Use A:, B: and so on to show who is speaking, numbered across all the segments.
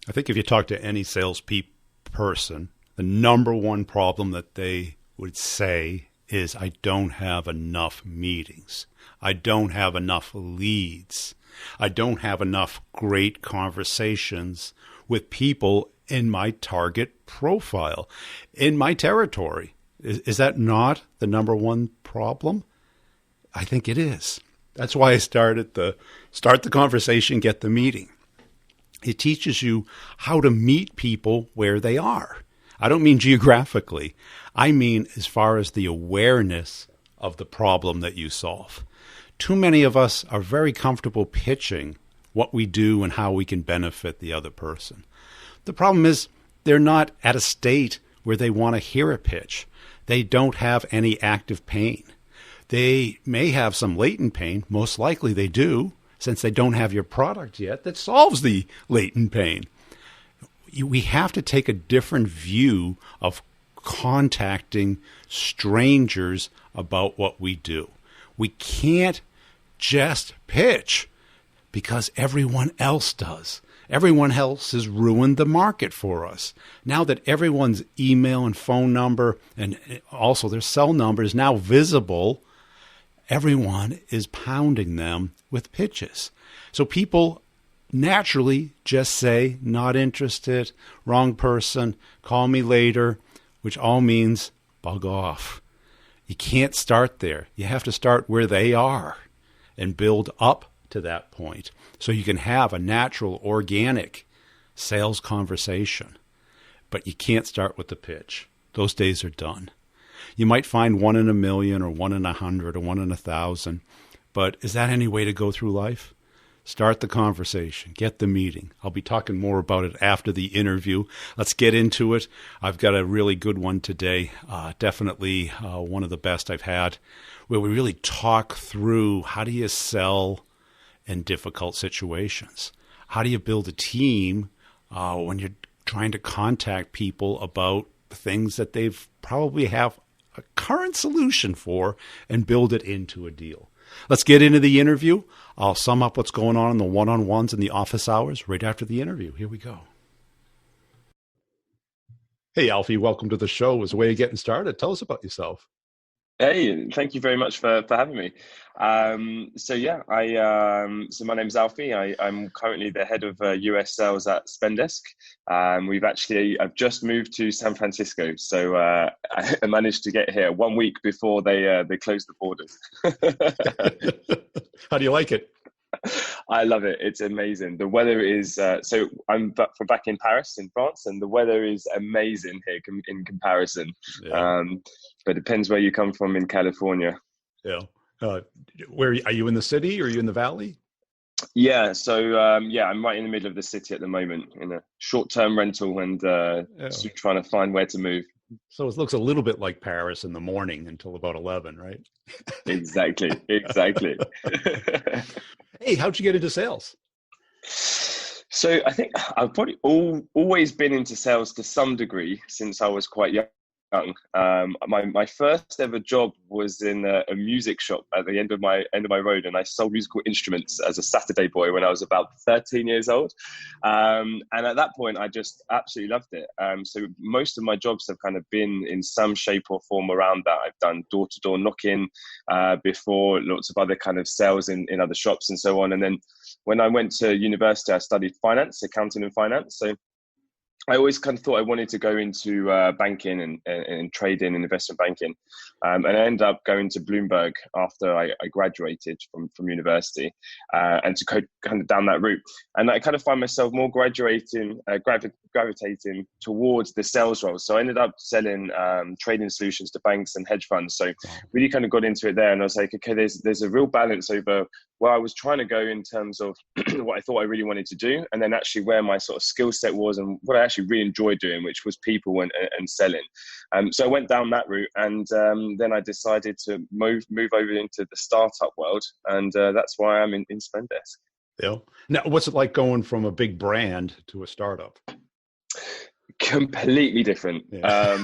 A: I think if you talk to any person, the number one problem that they would say is, I don't have enough meetings. I don't have enough leads. I don't have enough great conversations with people in my target profile, in my territory. Is that not the number one problem? I think it is. That's why I start the conversation, get the meeting. It teaches you how to meet people where they are. I don't mean geographically. I mean as far as the awareness of the problem that you solve. Too many of us are very comfortable pitching what we do and how we can benefit the other person. The problem is they're not at a state where they want to hear a pitch. They don't have any active pain. They may have some latent pain. Most likely they do, since they don't have your product yet that solves the latent pain. We have to take a different view of contacting strangers about what we do. We can't just pitch because everyone else does. Everyone else has ruined the market for us. Now that everyone's email and phone number and also their cell number is now visible, everyone is pounding them with pitches. So people naturally just say, not interested, wrong person, call me later, which all means bug off. You can't start there. You have to start where they are and build up to that point so you can have a natural, organic sales conversation. But you can't start with the pitch. Those days are done. You might find 1 in a million or 1 in 100 or 1 in 1,000, but is that any way to go through life? Start the conversation. Get the meeting. I'll be talking more about it after the interview. Let's get into it. I've got a really good one today. Definitely one of the best I've had, where we really talk through how do you sell in difficult situations? How do you build a team when you're trying to contact people about things that they've probably have a current solution for and build it into a deal? Let's get into the interview. I'll sum up what's going on in the one-on-ones and the office hours right after the interview. Here we go. Hey, Alfie, welcome to the show. As a way of getting started, tell us about yourself.
B: Hey, thank you very much for having me. So my name's Alfie. I'm currently the head of US sales at Spendesk. I've just moved to San Francisco, so I managed to get here 1 week before they closed the borders.
A: How do you like it?
B: I love it. It's amazing. The weather is so I'm from back in Paris, in France, and the weather is amazing here in comparison. Yeah. But it depends where you come from in California.
A: Yeah. Where are you in the city or are you in the valley?
B: Yeah. So I'm right in the middle of the city at the moment in a short-term rental and trying to find where to move.
A: So it looks a little bit like Paris in the morning until about 11, right?
B: Exactly.
A: Hey, how'd you get into sales?
B: So I think I've probably always been into sales to some degree since I was quite young. My first ever job was in a music shop at the end of my road, and I sold musical instruments as a Saturday boy when I was about 13 years old. And at that point, I just absolutely loved it. So most of my jobs have kind of been in some shape or form around that. I've done door-to-door knocking before, lots of other kind of sales in other shops and so on. And then when I went to university, I studied accounting and finance. So I always kind of thought I wanted to go into banking and trading and investment banking. And I ended up going to Bloomberg after I graduated from university and to kind of down that route. And I kind of find myself more gravitating towards the sales role. So I ended up selling trading solutions to banks and hedge funds. So really kind of got into it there. And I was like, okay, there's a real balance over where I was trying to go in terms of what I thought I really wanted to do, and then actually where my sort of skill set was and what I actually really enjoyed doing, which was people and selling. So I went down that route, and then I decided to move over into the startup world, and that's why I'm in Spendesk.
A: Yeah. Now, what's it like going from a big brand to a startup?
B: Completely different.
A: Yeah.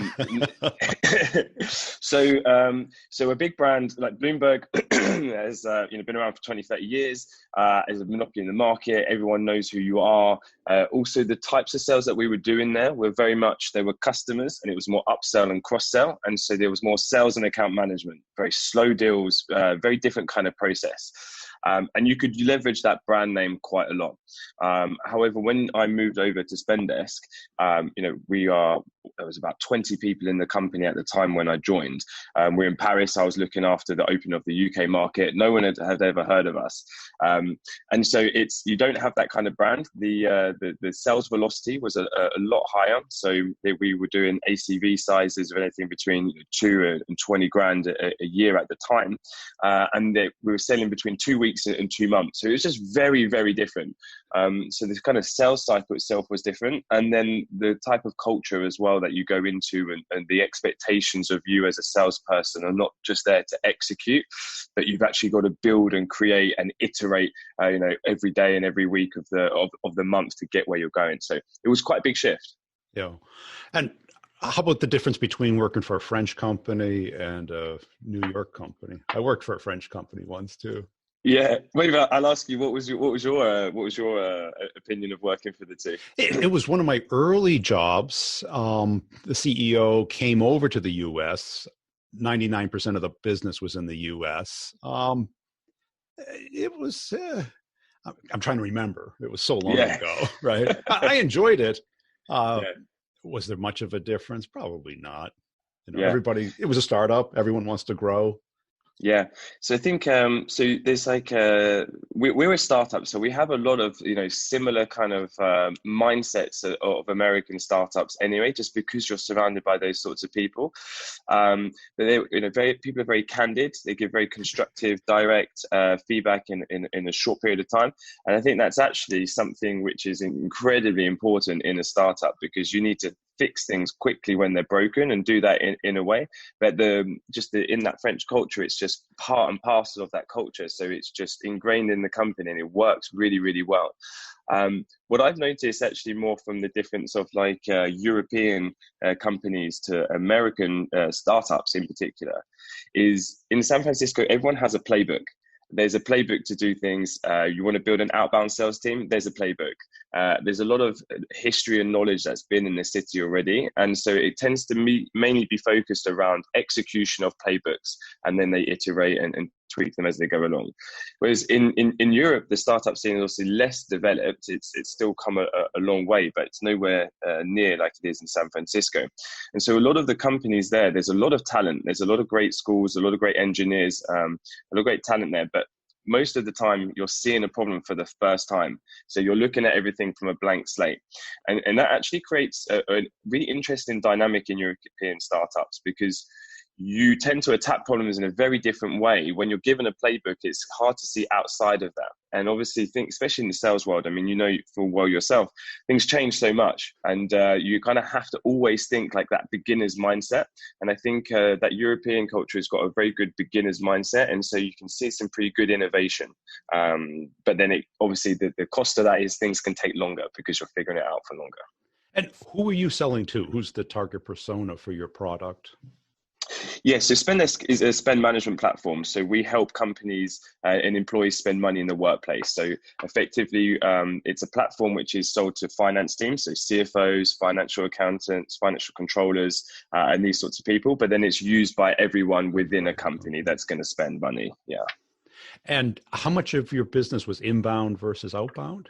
B: So a big brand like Bloomberg has been around for 20, 30 years, as a monopoly in the market. Everyone knows who you are. Also, the types of sales that we were doing there were very much, they were customers, and it was more upsell and cross sell. And so there was more sales and account management, very slow deals, very different kind of process. And you could leverage that brand name quite a lot. However, when I moved over to Spendesk, there was about 20 people in the company at the time when I joined. We're in Paris. I was looking after the opening of the UK market. No one had ever heard of us. And so you don't have that kind of brand. The sales velocity was a lot higher. So we were doing ACV sizes of anything between 2 and 20 grand a year at the time. And we were selling between 2 weeks and 2 months. So it was just very, very different. So the kind of sales cycle itself was different. And then the type of culture as well that you go into, and the expectations of you as a salesperson are not just there to execute, but you've actually got to build and create and iterate, every day and every week of the month to get where you're going. So it was quite a big shift.
A: Yeah. And how about the difference between working for a French company and a New York company? I worked for a French company once too.
B: Yeah, maybe I'll ask you, what was your opinion of working for the two?
A: It was one of my early jobs. The CEO came over to the U.S. 99% of the business was in the U.S. It was. I'm trying to remember. It was so long ago, right? I enjoyed it. Was there much of a difference? Probably not. Everybody. It was a startup. Everyone wants to grow.
B: Yeah. So I think, so there's we're a startup, so we have a lot of, similar kind of mindsets of American startups anyway, just because you're surrounded by those sorts of people. But people are very candid. They give very constructive, direct feedback in a short period of time. And I think that's actually something which is incredibly important in a startup, because you need to fix things quickly when they're broken, and do that in a way. But in that French culture, it's just part and parcel of that culture. So it's just ingrained in the company, and it works really, really well. What I've noticed actually more from the difference of European companies to American startups in particular is, in San Francisco, everyone has a playbook. There's a playbook to do things. You want to build an outbound sales team, there's a playbook. There's a lot of history and knowledge that's been in the city already. And so it tends to mainly be focused around execution of playbooks, and then they iterate and tweak them as they go along. Whereas in Europe, the startup scene is obviously less developed. It's still come a long way, but it's nowhere near like it is in San Francisco. And so a lot of the companies there's a lot of talent. There's a lot of great schools, a lot of great engineers, a lot of great talent there. But most of the time you're seeing a problem for the first time. So you're looking at everything from a blank slate. And that actually creates a really interesting dynamic in European startups, because you tend to attack problems in a very different way. When you're given a playbook, it's hard to see outside of that. And obviously, especially in the sales world, I mean, full well yourself, things change so much, and you kind of have to always think like that beginner's mindset. And I think that European culture has got a very good beginner's mindset, and so you can see some pretty good innovation. But then obviously the cost of that is things can take longer, because you're figuring it out for longer.
A: And who are you selling to? Who's the target persona for your product?
B: Yeah, so Spendesk is a spend management platform. So we help companies and employees spend money in the workplace. So effectively, it's a platform which is sold to finance teams, so CFOs, financial accountants, financial controllers, and these sorts of people. But then it's used by everyone within a company that's going to spend money. Yeah.
A: And how much of your business was inbound versus outbound?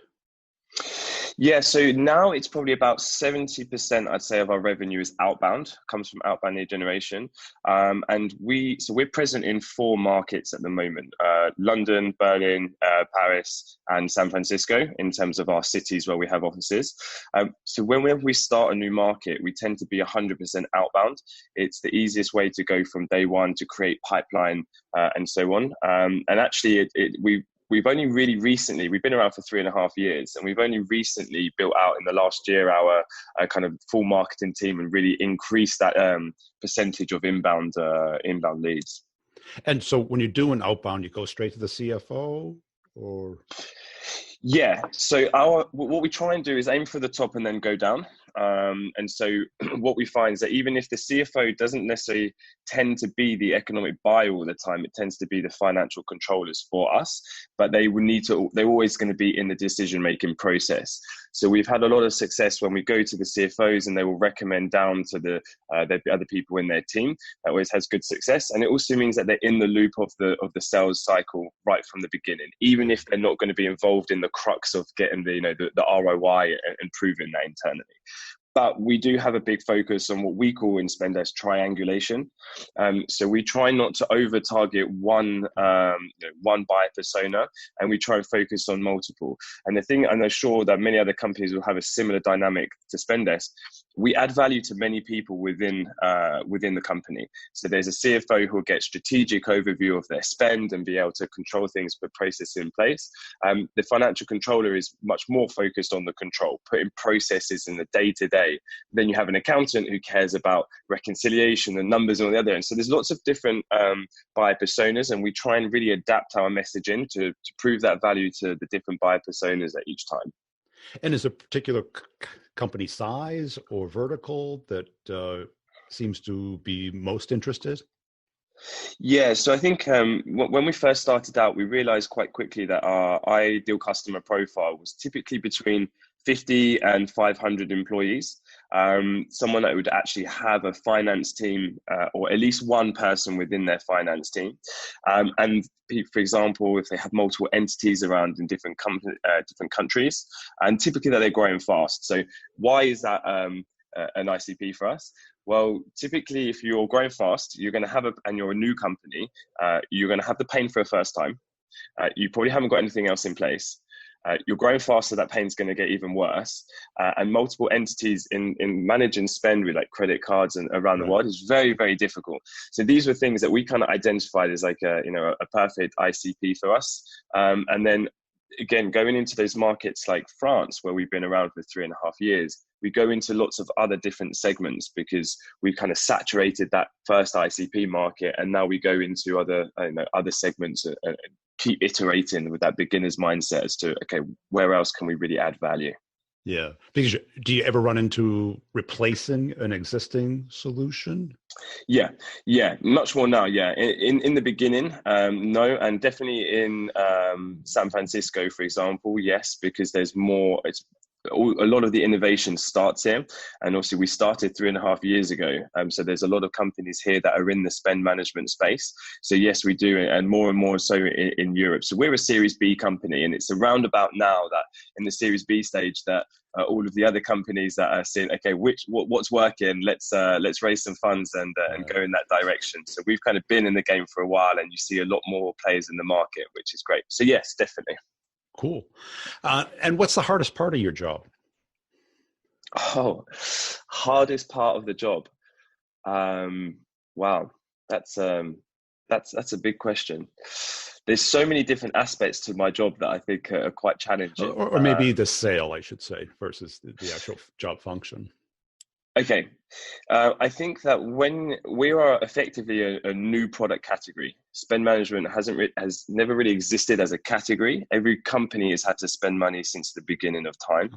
B: Yeah, so now it's probably about 70%, I'd say, of our revenue is outbound, comes from outbound lead generation. And we're present in 4 markets at the moment, London, Berlin, Paris, and San Francisco, in terms of our cities where we have offices. So whenever we start a new market, we tend to be 100% outbound. It's the easiest way to go from day one to create pipeline and so on. And actually, we've only really recently, we've been around for 3.5 years, and we've only recently built out in the last year our kind of full marketing team, and really increased that percentage of inbound leads.
A: And so when you're doing outbound, you go straight to the CFO, or?
B: Yeah. So what we try and do is aim for the top and then go down. And so what we find is that even if the CFO doesn't necessarily tend to be the economic buyer all the time, it tends to be the financial controllers for us, but they're always going to be in the decision-making process. So we've had a lot of success when we go to the CFOs and they will recommend down to the other people in their team. That always has good success. And it also means that they're in the loop of the sales cycle right from the beginning, even if they're not going to be involved in the crux of getting the ROI and proving that internally. But we do have a big focus on what we call in Spendesk triangulation. So we try not to over-target one buyer persona, and we try to focus on multiple. And the thing, and I'm sure that many other companies will have a similar dynamic to Spendesk, we add value to many people within the company. So there's a CFO who will get strategic overview of their spend and be able to control things, put processes in place. The financial controller is much more focused on the control, putting processes in the day-to-day. Then you have an accountant who cares about reconciliation and numbers on the other end. So there's lots of different buyer personas, and we try and really adapt our messaging to prove that value to the different buyer personas at each time.
A: And is a particular company size or vertical that seems to be most interested?
B: Yeah, so I think when we first started out, we realized quite quickly that our ideal customer profile was typically between 50 and 500 employees, someone that would actually have a finance team or at least one person within their finance team. And for example, if they have multiple entities around in different countries, and typically that they're growing fast. So why is that an ICP for us? Well, typically, if you're growing fast, you're going to have and you're a new company, you're going to have the pain for a first time. You probably haven't got anything else in place. You're growing faster, that pain's going to get even worse. And multiple entities in managing spend with like credit cards and around the world is very, very difficult. So these were things that we kind of identified as like a perfect ICP for us. And then again, going into those markets like France, where we've been around for 3.5 years, we go into lots of other different segments because we've kind of saturated that first ICP market, and now we go into other segments and keep iterating with that beginner's mindset as to, okay, where else can we really add value?
A: Yeah. Because do you ever run into replacing an existing solution? Yeah,
B: much more now. Yeah, in the beginning, no, and definitely in San Francisco, for example, yes, because there's more. A lot of the innovation starts here, and also we started 3.5 years ago. So there's a lot of companies here that are in the spend management space. So yes, we do, and more so in Europe. So we're a Series B company, and it's around about now that in the Series B stage that all of the other companies that are saying, okay, what's working? Let's raise some funds and go in that direction. So we've kind of been in the game for a while, and you see a lot more players in the market, which is great. So yes, definitely.
A: Cool. And what's the hardest part of your job?
B: Oh, hardest part of the job. Wow, that's a big question. There's so many different aspects to my job that I think are quite challenging.
A: Or maybe the sale, I should say, versus the actual job function.
B: Okay. I think that when we are effectively a new product category, spend management has never really existed as a category. Every company has had to spend money since the beginning of time.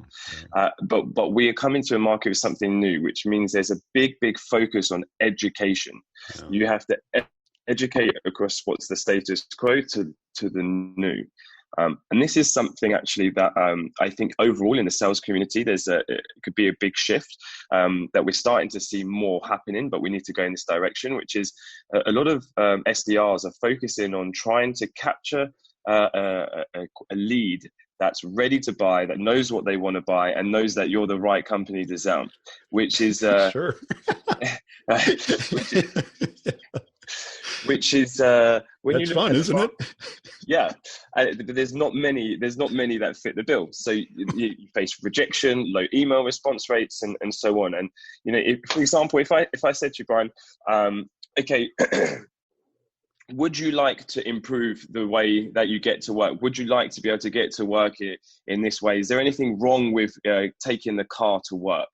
B: But we are coming to a market with something new, which means there's a big focus on education. Yeah. You have to educate across what's the status quo to the new. And this is something actually that I think overall in the sales community, it could be a big shift that we're starting to see more happening, but we need to go in this direction, which is a lot of SDRs are focusing on trying to capture a lead that's ready to buy, that knows what they want to buy, and knows that you're the right company to sell, which is
A: sure.
B: Which is when
A: that's fun, isn't it?
B: Yeah, but there's not many that fit the bill. So you face rejection, low email response rates, and so on. And for example, if I said to you, Brian, okay, would you like to improve the way that you get to work? Would you like to be able to get to work in this way? Is there anything wrong with taking the car to work?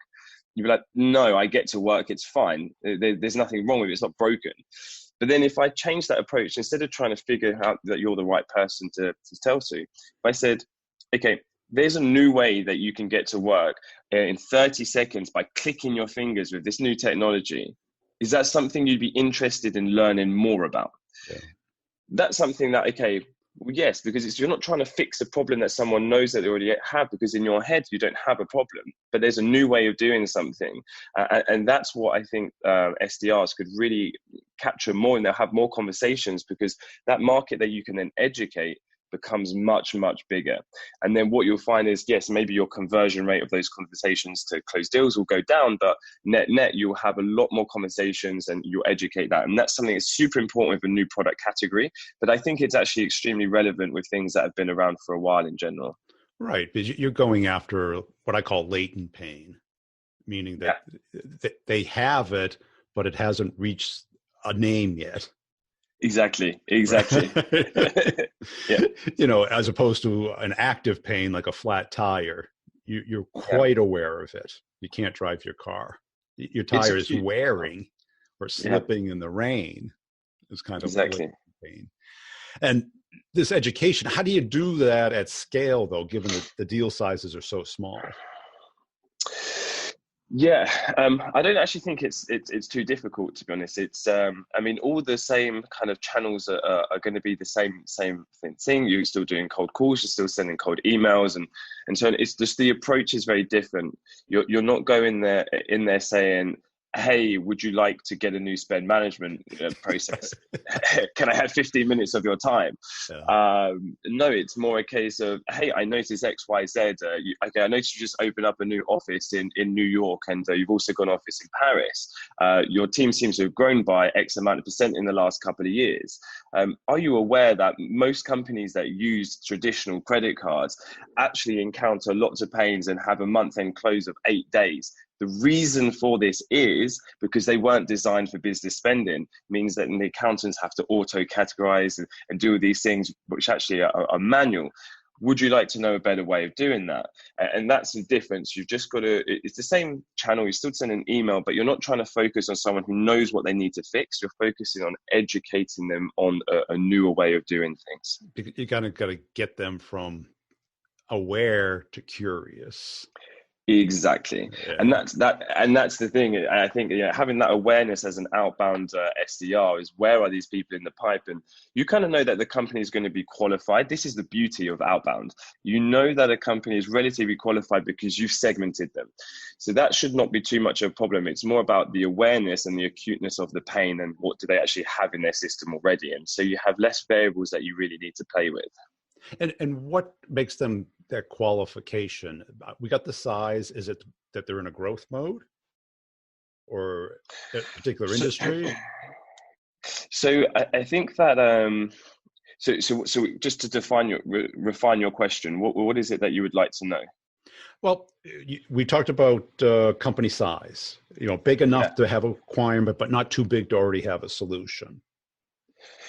B: You'd be like, no, I get to work, it's fine. There's nothing wrong with it, it's not broken. But then if I change that approach, instead of trying to figure out that you're the right person to tell to, if I said, okay, there's a new way that you can get to work in 30 seconds by clicking your fingers with this new technology. Is that something you'd be interested in learning more about?
A: Yeah.
B: That's something that, okay, well, yes, because you're not trying to fix a problem that someone knows that they already have, because in your head you don't have a problem, but there's a new way of doing something. And that's what I think SDRs could really capture more, and they'll have more conversations, because that market that you can then educate becomes much, much bigger. And then what you'll find is, yes, maybe your conversion rate of those conversations to close deals will go down, but net, you'll have a lot more conversations and you'll educate that. And that's something that's super important with a new product category. But I think it's actually extremely relevant with things that have been around for a while in general.
A: Right. Because you're going after what I call latent pain, meaning that they have it, but it hasn't reached a name yet.
B: Exactly. Yeah.
A: You know, as opposed to an active pain like a flat tire, you're quite aware of it. You can't drive your car. Your tire is wearing or slipping in the rain. It's kind of pain. And this education, how do you do that at scale, though, given that the deal sizes are so small?
B: Yeah, I don't actually think it's too difficult, to be honest. It's I mean, all the same kind of channels are going to be the same thing. You're still doing cold calls, you're still sending cold emails, and so on. It's just the approach is very different. You're not going in there saying, hey, would you like to get a new spend management process? Can I have 15 minutes of your time? Yeah. No, it's more a case of, hey, I noticed X, Y, Z. I noticed you just opened up a new office in New York, and you've also got an office in Paris. Your team seems to have grown by X amount of percent in the last couple of years. Are you aware that most companies that use traditional credit cards actually encounter lots of pains and have a month-end close of 8 days? The reason for this is because they weren't designed for business spending. Means that the accountants have to auto-categorize and do these things, which actually are manual. Would you like to know a better way of doing that? And that's the difference. You've just got to, it's the same channel. You still send an email, but you're not trying to focus on someone who knows what they need to fix. You're focusing on educating them on a newer way of doing things.
A: You got to get them from aware to curious.
B: Exactly. Yeah. And that's the thing. I think having that awareness as an outbound SDR is, where are these people in the pipe? And you kind of know that the company is going to be qualified. This is the beauty of outbound. You know that a company is relatively qualified because you've segmented them. So that should not be too much of a problem. It's more about the awareness and the acuteness of the pain, and what do they actually have in their system already. And so you have less variables that you really need to play with.
A: And what makes them that qualification? We got the size. Is it that they're in a growth mode, or a particular industry?
B: So I think that so just to refine your question, what is it that you would like to know?
A: Well, we talked about company size. You know, big enough to have a requirement, but not too big to already have a solution.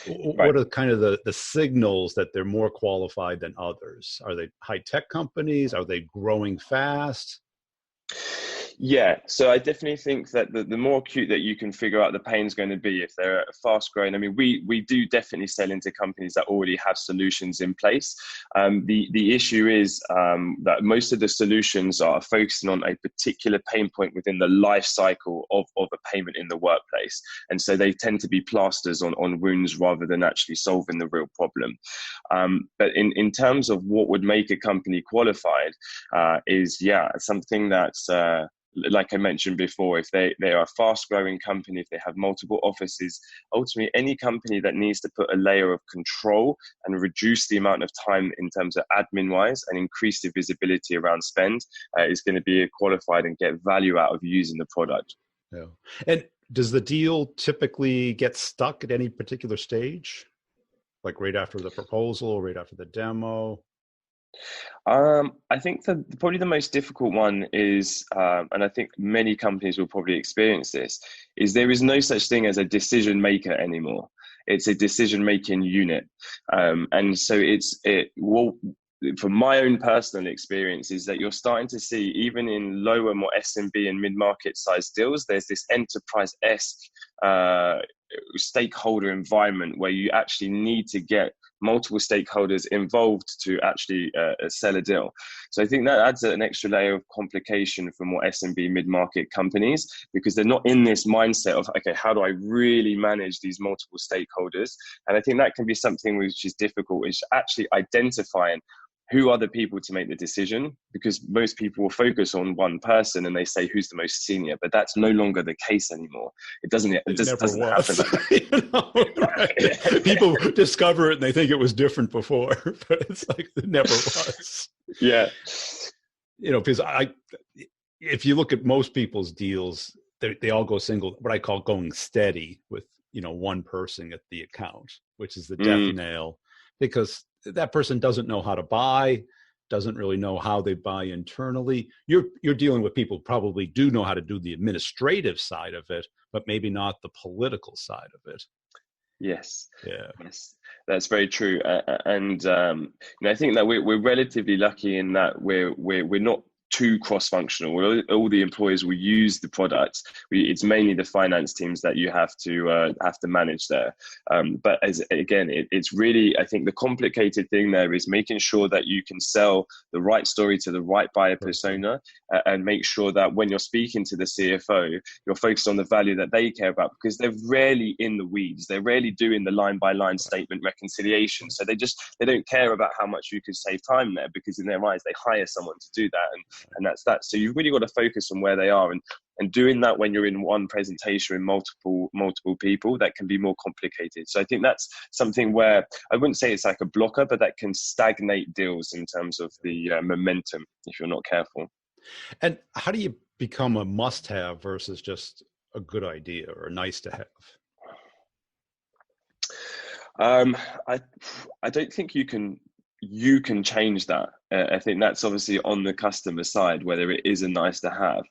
A: Right. What are kind of the signals that they're more qualified than others? Are they high-tech companies? Are they growing fast?
B: Yeah, so I definitely think that the more acute that you can figure out the pain is going to be, if they're fast growing. I mean, we do definitely sell into companies that already have solutions in place. The issue is that most of the solutions are focusing on a particular pain point within the life cycle of a payment in the workplace. And so they tend to be plasters on wounds rather than actually solving the real problem. But in terms of what would make a company qualified is something that's like I mentioned before, if they are a fast growing company, if they have multiple offices, ultimately any company that needs to put a layer of control and reduce the amount of time in terms of admin wise and increase the visibility around spend is going to be qualified and get value out of using the product.
A: Yeah. And does the deal typically get stuck at any particular stage? Like right after the proposal, right after the demo?
B: I think probably the most difficult one is, and I think many companies will probably experience this, is there is no such thing as a decision maker anymore. It's a decision making unit, and so from my own personal experience, is that you're starting to see, even in lower, more SMB and mid-market size deals, there's this enterprise-esque stakeholder environment where you actually need to get multiple stakeholders involved to actually sell a deal. So I think that adds an extra layer of complication for more SMB mid-market companies, because they're not in this mindset of, okay, how do I really manage these multiple stakeholders? And I think that can be something which is difficult, is actually identifying who are the people to make the decision, because most people will focus on one person and they say who's the most senior, but that's no longer the case anymore. It doesn't happen like that.
A: Right? People discover it and they think it was different before, but it's like it never was.
B: Yeah.
A: Because if you look at most people's deals, they all go single, what I call going steady with, one person at the account, which is the death nail, because that person doesn't know how to buy, doesn't really know how they buy internally. You're dealing with people who probably do know how to do the administrative side of it, but maybe not the political side of it.
B: Yes.
A: Yeah.
B: Yes, that's very true. And I think that we're relatively lucky in that we're not too cross-functional. All the employees will use the products. It's mainly the finance teams that you have to manage there. But it's really, I think the complicated thing there is making sure that you can sell the right story to the right buyer persona, and make sure that when you're speaking to the CFO, you're focused on the value that they care about, because they're rarely in the weeds. They're rarely doing the line-by-line statement reconciliation. So they don't care about how much you could save time there, because in their eyes, they hire someone to do that. And that's that. So you've really got to focus on where they are, and doing that when you're in one presentation with multiple people, that can be more complicated. So I think that's something where I wouldn't say it's like a blocker, but that can stagnate deals in terms of the momentum if you're not careful.
A: And how do you become a must-have versus just a good idea or a nice to have?
B: I don't think you can change that. I think that's obviously on the customer side, whether it is a nice to have,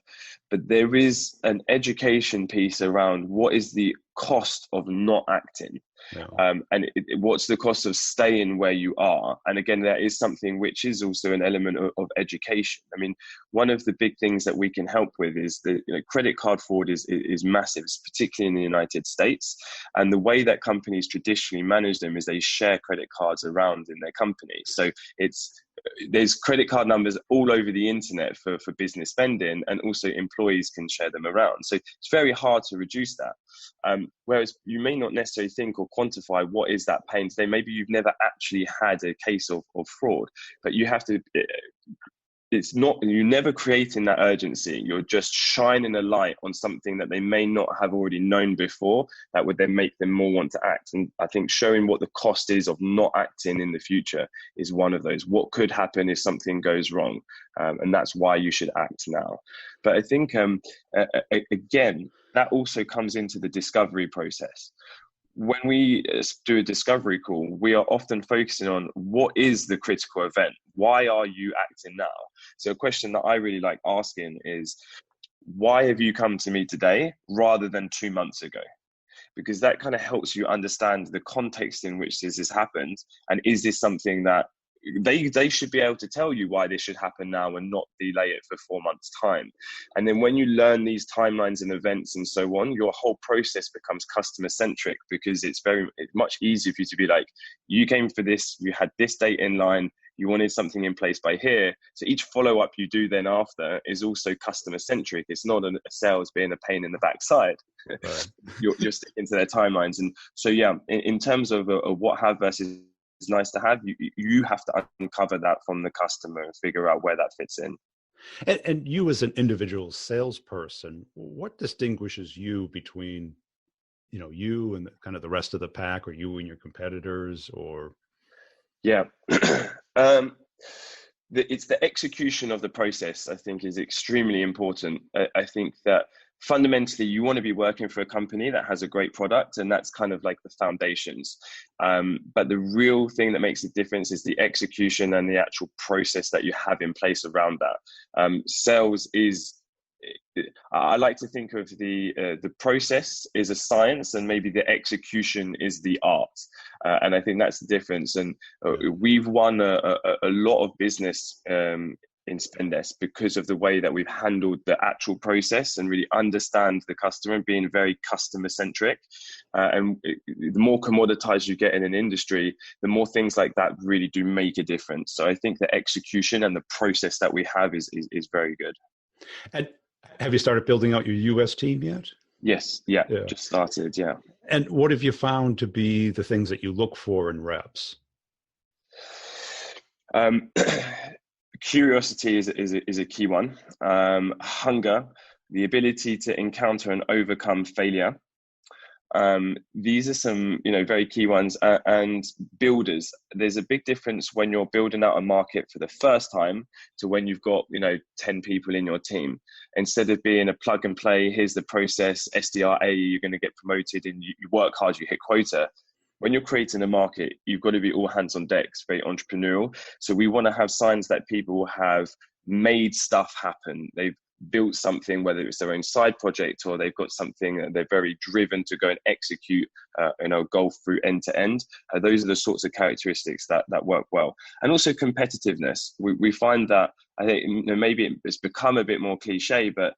B: but there is an education piece around what is the cost of not acting. Yeah. And what's the cost of staying where you are? And again, that is something which is also an element of education. I mean, one of the big things that we can help with is the credit card fraud is massive, particularly in the United States. And the way that companies traditionally manage them is they share credit cards around in their company. So there's credit card numbers all over the internet for business spending, and also employees can share them around. So it's very hard to reduce that. Whereas you may not necessarily think or quantify what is that pain today. Maybe you've never actually had a case of fraud, but you have to, you're never creating that urgency. You're just shining a light on something that they may not have already known before, that would then make them more want to act. And I think showing what the cost is of not acting in the future is one of those. What could happen if something goes wrong? And that's why you should act now. But I think, again, that also comes into the discovery process. When we do a discovery call, we are often focusing on what is the critical event? Why are you acting now? So a question that I really like asking is, why have you come to me today rather than 2 months ago? Because that kind of helps you understand the context in which this has happened. And is this something that they should be able to tell you why this should happen now and not delay it for 4 months' time. And then when you learn these timelines and events and so on, your whole process becomes customer centric, because it's much easier for you to be like, you came for this, you had this date in line, you wanted something in place by here. So each follow-up you do then after is also customer centric. It's not a sales being a pain in the backside. Right. You're sticking to their timelines. And so, yeah, in terms of a what have versus is nice to have, you have to uncover that from the customer and figure out where that fits in.
A: And you as an individual salesperson, what distinguishes you between, you and kind of the rest of the pack, or you and your competitors, or?
B: Yeah. It's the execution of the process, I think, is extremely important. I think that fundamentally you want to be working for a company that has a great product, and that's kind of like the foundations. But the real thing that makes a difference is the execution and the actual process that you have in place around that. Sales is, I like to think of the process is a science, and maybe the execution is the art. And I think that's the difference. And we've won a lot of business in Spendesk because of the way that we've handled the actual process and really understand the customer and being very customer centric. The more commoditized you get in an industry, the more things like that really do make a difference. So I think the execution and the process that we have is very good.
A: And have you started building out your US team yet?
B: Yes. Yeah. Just started. Yeah.
A: And what have you found to be the things that you look for in reps?
B: Curiosity is a key one. Hunger, the ability to encounter and overcome failure. These are some, very key ones. And builders, there's a big difference when you're building out a market for the first time to when you've got, 10 people in your team. Instead of being a plug and play, here's the process, SDRA, you're going to get promoted and you work hard, you hit quota. When you're creating a market, you've got to be all hands on deck, very entrepreneurial. So we want to have signs that people have made stuff happen. They've built something, whether it's their own side project or they've got something that they're very driven to go and execute, go through end to end. Those are the sorts of characteristics that work well. And also competitiveness. We find that, I think, maybe it's become a bit more cliche, but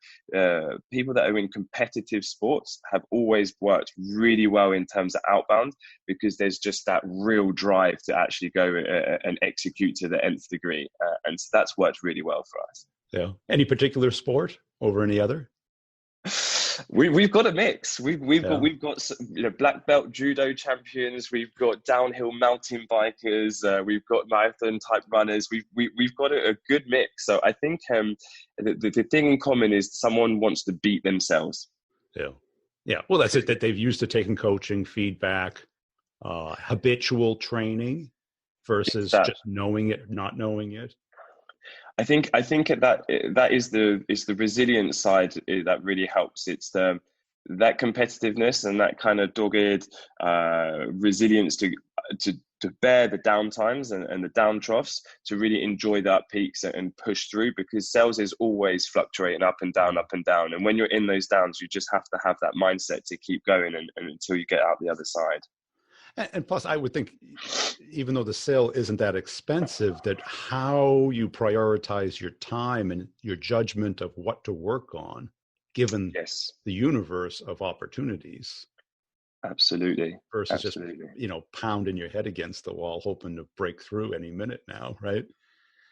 B: people that are in competitive sports have always worked really well in terms of outbound because there's just that real drive to actually go and execute to the nth degree. And so that's worked really well for us.
A: Yeah. Any particular sport over any other?
B: We've got a mix. We've got black belt judo champions. We've got downhill mountain bikers. We've got marathon type runners. We've got a good mix. So I think the thing in common is someone wants to beat themselves.
A: Yeah. Well, that's it. That they've used to taking coaching, feedback, habitual training versus just knowing it, not knowing it.
B: I think that is the resilient side that really helps. It's that competitiveness and that kind of dogged resilience to bear the downtimes and the down troughs, to really enjoy that peaks and push through, because sales is always fluctuating up and down. And when you're in those downs, you just have to have that mindset to keep going and until you get out the other side.
A: And plus, I would think, even though the sale isn't that expensive, that how you prioritize your time and your judgment of what to work on, given the universe of opportunities.
B: Absolutely.
A: Versus just, pounding your head against the wall, hoping to break through any minute now, right?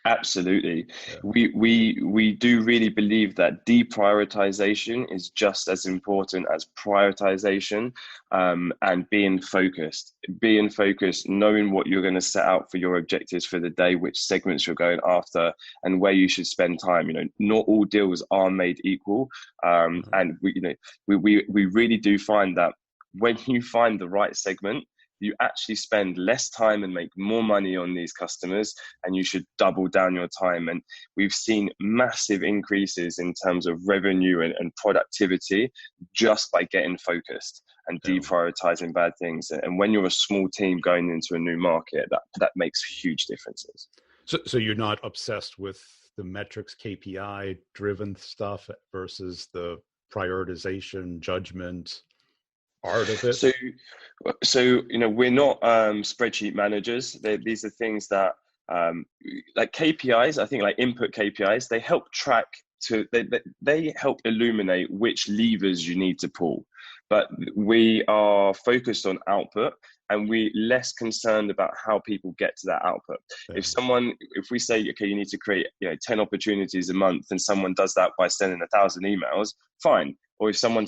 B: Absolutely. Yeah. We do really believe that deprioritization is just as important as prioritization, and being focused, knowing what you're going to set out for your objectives for the day, which segments you're going after and where you should spend time. Not all deals are made equal. And we really do find that when you find the right segment, you actually spend less time and make more money on these customers, and you should double down your time. And we've seen massive increases in terms of revenue and productivity just by getting focused and deprioritizing bad things. And when you're a small team going into a new market, that makes huge differences.
A: So you're not obsessed with the metrics, KPI driven stuff versus the prioritization, judgment, art of it?
B: So we're not spreadsheet managers. These are things that like KPIs, I think, like input KPIs, they help track they help illuminate which levers you need to pull. But we are focused on output, and we're less concerned about how people get to that output. If we say, okay, you need to create 10 opportunities a month, and someone does that by sending 1,000 emails, fine. Or if someone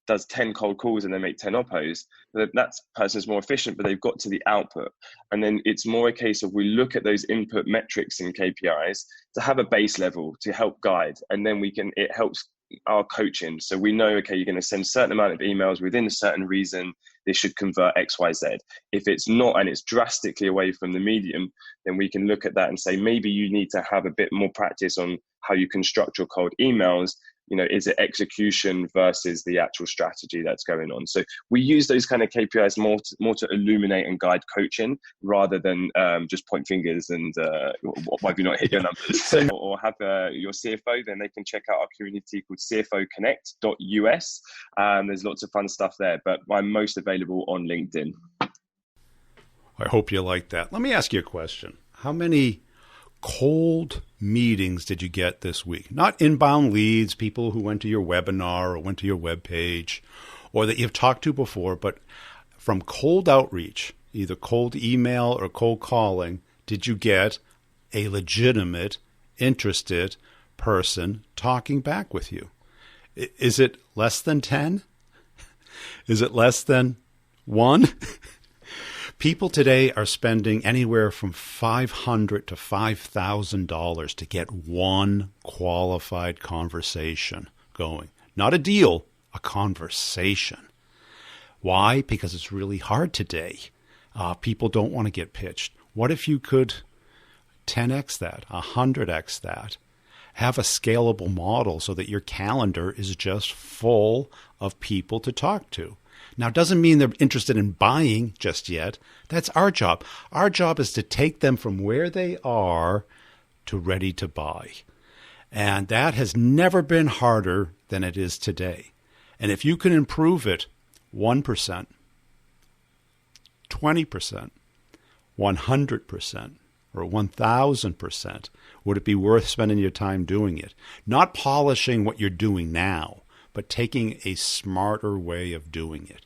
B: does 10 cold calls and they make 10 oppos, that person's more efficient, but they've got to the output. And then it's more a case of we look at those input metrics and KPIs to have a base level to help guide. And then it helps our coaching. So we know, okay, you're going to send a certain amount of emails within a certain reason. This should convert X, Y, Z. If it's not, and it's drastically away from the medium, then we can look at that and say, maybe you need to have a bit more practice on how you construct your cold emails. Is it execution versus the actual strategy that's going on? So we use those kind of KPIs more to illuminate and guide coaching, rather than just point fingers and why have you not hit your numbers? Or have your CFO, then they can check out our community called cfoconnect.us. There's lots of fun stuff there, but I'm most available on LinkedIn.
A: I hope you like that. Let me ask you a question. How many cold meetings did you get this week? Not inbound leads, people who went to your webinar or went to your webpage or that you've talked to before, but from cold outreach, either cold email or cold calling, did you get a legitimate, interested person talking back with you? Is it less than 10? Is it less than 1? People today are spending anywhere from $500 to $5,000 to get one qualified conversation going. Not a deal, a conversation. Why? Because it's really hard today. People don't want to get pitched. What if you could 10x that, 100x that? Have a scalable model so that your calendar is just full of people to talk to. Now, it doesn't mean they're interested in buying just yet. That's our job. Our job is to take them from where they are to ready to buy. And that has never been harder than it is today. And if you can improve it 1%, 20%, 100%, or 1,000%, would it be worth spending your time doing it? Not polishing what you're doing now, but taking a smarter way of doing it.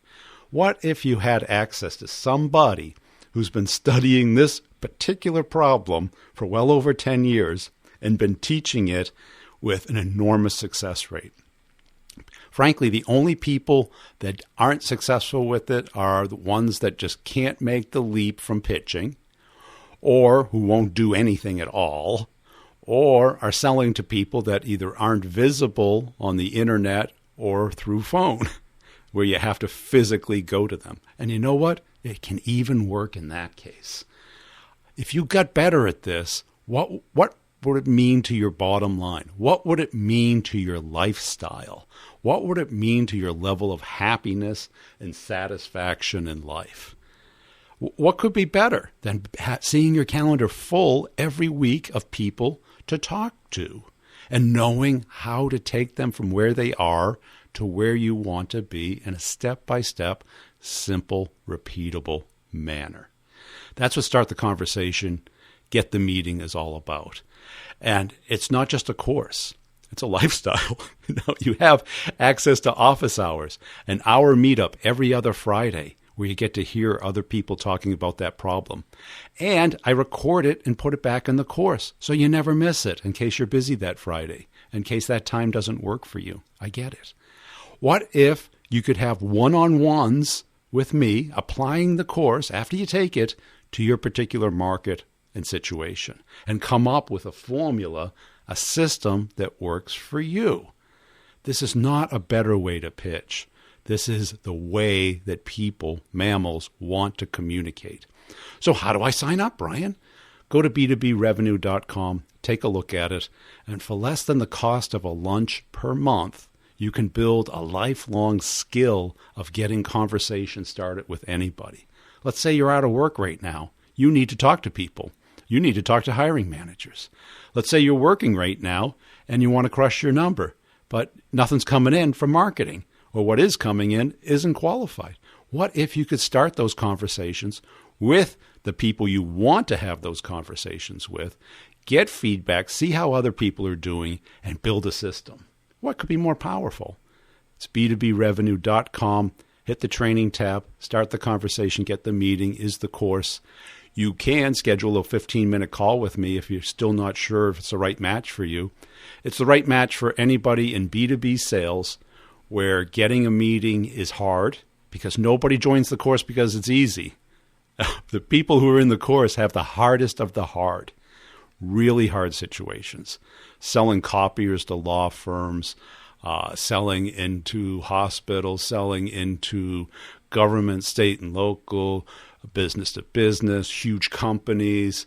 A: What if you had access to somebody who's been studying this particular problem for well over 10 years and been teaching it with an enormous success rate? Frankly, the only people that aren't successful with it are the ones that just can't make the leap from pitching, or who won't do anything at all, or are selling to people that either aren't visible on the internet or through phone, where you have to physically go to them. And you know what? It can even work in that case. If you got better at this, what would it mean to your bottom line? What would it mean to your lifestyle? What would it mean to your level of happiness and satisfaction in life? What could be better than seeing your calendar full every week of people to talk to and knowing how to take them from where they are to where you want to be in a step-by-step, simple, repeatable manner? That's what Start the Conversation, Get the Meeting is all about. And it's not just a course. It's a lifestyle. You have access to office hours, an hour meetup every other Friday, where you get to hear other people talking about that problem. And I record it and put it back in the course, so you never miss it in case you're busy that Friday, in case that time doesn't work for you. I get it. What if you could have one-on-ones with me, applying the course after you take it to your particular market and situation, and come up with a formula, a system that works for you? This is not a better way to pitch. This is the way that people, mammals, want to communicate. So how do I sign up, Brian? Go to b2brevenue.com, take a look at it, and for less than the cost of a lunch per month, you can build a lifelong skill of getting conversation started with anybody. Let's say you're out of work right now. You need to talk to people. You need to talk to hiring managers. Let's say you're working right now and you want to crush your number, but nothing's coming in from marketing, or what is coming in isn't qualified. What if you could start those conversations with the people you want to have those conversations with, get feedback, see how other people are doing, and build a system? What could be more powerful? It's b2brevenue.com. Hit the training tab, start the conversation, get the meeting is the course. You can schedule a 15-minute call with me if you're still not sure if it's the right match for you. It's the right match for anybody in B2B sales where getting a meeting is hard, because nobody joins the course because it's easy. The people who are in the course have the hardest of the hard, really hard situations. Selling copiers to law firms, selling into hospitals, selling into government, state and local, business to business, huge companies,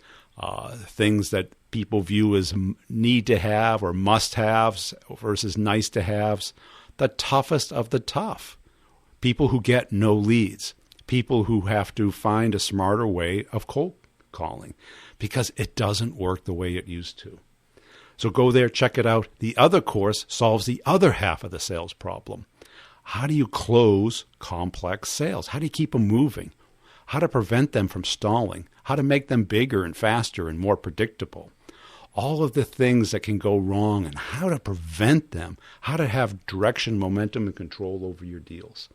A: things that people view as need to have or must haves versus nice to haves. The toughest of the tough. People who get no leads. People who have to find a smarter way of cold calling because it doesn't work the way it used to. So go there, check it out. The other course solves the other half of the sales problem. How do you close complex sales? How do you keep them moving? How to prevent them from stalling? How to make them bigger and faster and more predictable? all of the things that can go wrong and how to prevent them, how to have direction, momentum, and control over your deals.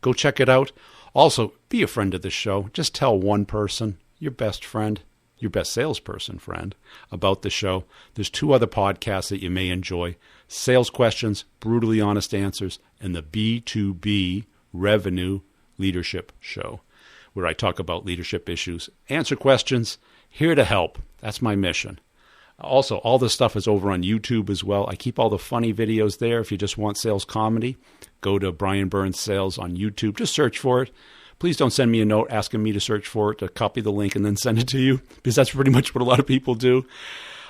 A: Go check it out. Also, be a friend of the show. Just tell one person, your best friend, your best salesperson friend, about the show. There's 2 other podcasts that you may enjoy: Sales Questions, Brutally Honest Answers, and the B2B Revenue Leadership Show, where I talk about leadership issues, answer questions, here to help. That's my mission. Also, all this stuff is over on YouTube as well. I keep all the funny videos there. If you just want sales comedy, go to Brian Burns Sales on YouTube. Just search for it. Please don't send me a note asking me to search for it, to copy the link and then send it to you, because that's pretty much what a lot of people do.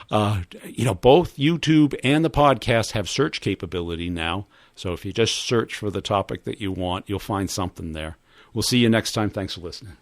A: Both YouTube and the podcast have search capability now. So if you just search for the topic that you want, you'll find something there. We'll see you next time. Thanks for listening.